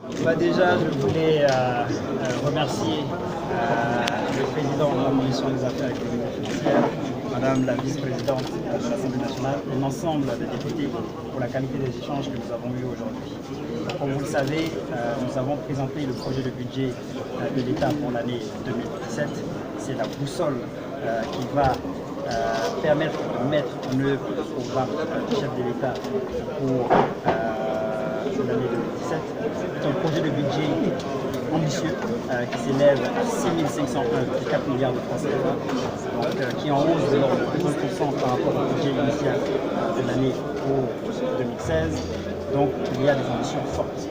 Déjà, je voulais remercier le président de la Commission des affaires économiques et financières, Madame la vice-présidente de l'Assemblée nationale et l'ensemble des députés pour la qualité des échanges que nous avons eus aujourd'hui. Comme vous le savez, nous avons présenté le projet de budget de l'État pour l'année 2017. C'est la boussole qui va permettre de mettre en œuvre le programme du chef de l'État pour l'année 2017. C'est un projet de budget ambitieux qui s'élève à 6 501,4 milliards de francs CFA, donc, qui est en hausse de l'ordre de 12% par rapport au budget initial de l'année pour 2016. Donc il y a des ambitions fortes.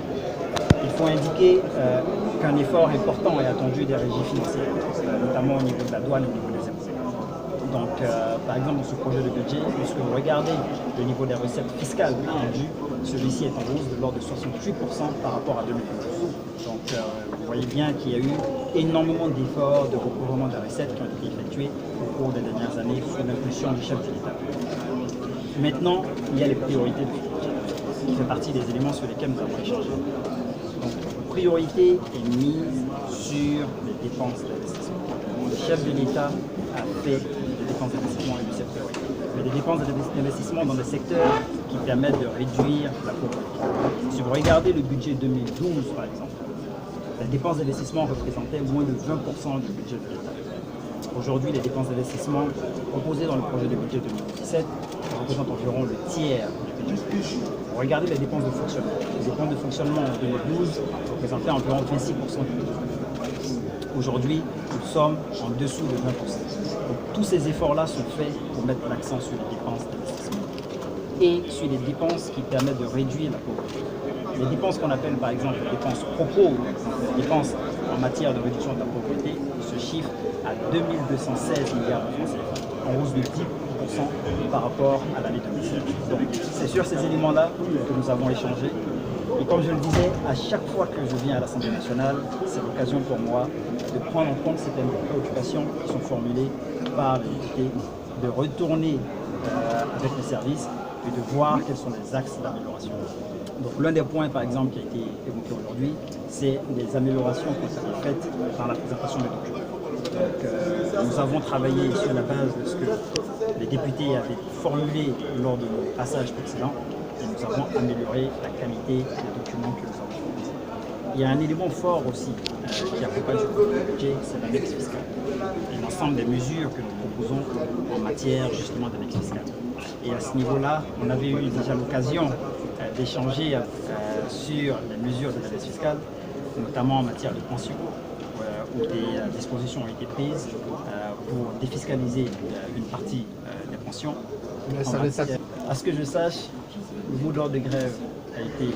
Il faut indiquer qu'un effort important est attendu des régies financières, notamment au niveau de la douane et au niveau des impôts. Donc, par exemple, dans ce projet de budget, lorsque vous regardez le niveau des recettes fiscales attendues, celui-ci est en hausse de l'ordre de 68% par rapport à 2012. Donc, vous voyez bien qu'il y a eu énormément d'efforts de recouvrement des recettes qui ont été effectués au cours des dernières années sous l'impulsion du chef de l'État. Maintenant, il y a les priorités du budget, qui fait partie des éléments sur lesquels nous avons échangé. Donc, priorité est mise sur les dépenses d'investissement. Le chef de l'État a fait des dépenses d'investissement et de cette priorité. Mais des dépenses d'investissement dans des secteurs qui permettent de réduire la pauvreté. Si vous regardez le budget 2012, par exemple, les dépenses d'investissement représentaient moins de 20% du budget de l'État. Aujourd'hui, les dépenses d'investissement proposées dans le projet de budget 2017 représentent environ le tiers du budget. Regardez les dépenses de fonctionnement. Les dépenses de fonctionnement en 2012 représentaient environ 26% du budget. Aujourd'hui, nous sommes en dessous de 20%. Donc, tous ces efforts-là sont faits pour mettre l'accent sur les dépenses d'investissement et sur les dépenses qui permettent de réduire la pauvreté. Les dépenses qu'on appelle par exemple les dépenses pro-pauvres, les dépenses en matière de réduction de la pauvreté, se chiffrent à 2216 milliards de francs CFA, en hausse de 10% par rapport à l'année 2016. Donc c'est sur ces éléments-là que nous avons échangé. Et comme je le disais, à chaque fois que je viens à l'Assemblée nationale, c'est l'occasion pour moi de prendre en compte certaines préoccupations qui sont formulées par les députés, de retourner avec les services et de voir quels sont les axes d'amélioration. Donc l'un des points par exemple qui a été évoqué aujourd'hui, c'est les améliorations qui ont été faites par la présentation des documents. Donc, nous avons travaillé sur la base de ce que les députés avaient formulé lors de nos passages précédents et nous avons amélioré la qualité des documents que nous avons fournis. Il y a un élément fort aussi qui accompagne ce budget, c'est l'annexe fiscale et l'ensemble des mesures que nous proposons en matière justement d'annexe fiscale. Et à ce niveau-là, on avait eu déjà l'occasion d'échanger sur les mesures de l'annexe fiscale, notamment en matière de pension, où des dispositions ont été prises pour défiscaliser une partie des pensions. À ce que je sache, le mot d'ordre de grève a été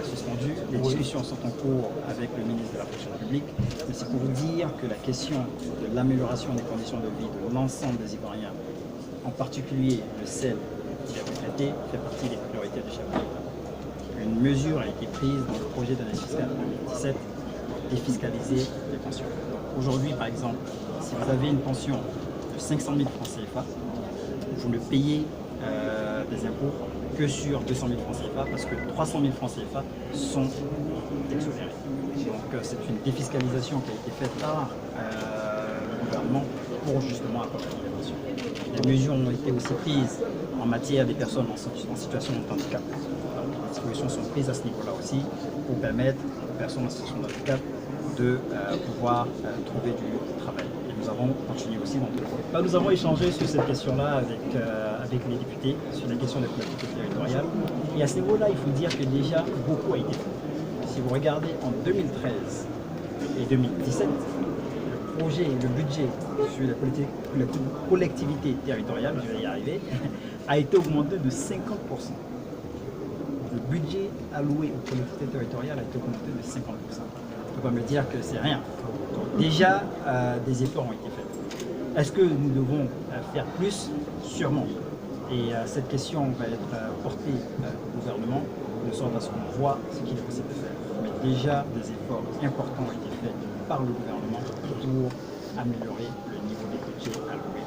suspendu. Les discussions sont en cours avec le ministre de la fonction publique. Mais c'est pour vous dire que la question de l'amélioration des conditions de vie de l'ensemble des Ivoiriens, en particulier le celle des retraités, fait partie des priorités du chef de l'État. Une mesure a été prise dans le projet d'année fiscale 2017 pour défiscaliser les pensions. Aujourd'hui, par exemple, si vous avez une pension de 500 000 francs CFA, vous ne payez des impôts que sur 200 000 francs CFA parce que 300 000 francs CFA sont exonérés. Donc c'est une défiscalisation qui a été faite par le gouvernement pour justement accompagner les pensions. Les mesures ont été aussi prises en matière des personnes en situation de handicap. Donc, les dispositions sont prises à ce niveau-là aussi pour permettre aux personnes en situation de handicap de pouvoir trouver du travail. Et nous avons continué aussi dans d'autres domaines. Nous avons échangé sur cette question-là avec les députés, sur la question des collectivités territoriales. Et à ce niveau-là, il faut dire que déjà beaucoup a été fait. Si vous regardez en 2013 et 2017, le budget sur les collectivités territoriales, je vais y arriver, a été augmenté de 50%. Le budget alloué aux collectivités territoriales a été augmenté de 50%. On ne peut pas me dire que c'est rien. Donc, déjà, des efforts ont été faits. Est-ce que nous devons faire plus? Sûrement. Et cette question va être portée au gouvernement, de sorte à ce qu'on voit ce qu'il est possible de faire. Mais déjà, des efforts importants ont été faits par le gouvernement pour améliorer le niveau des budgets alloués.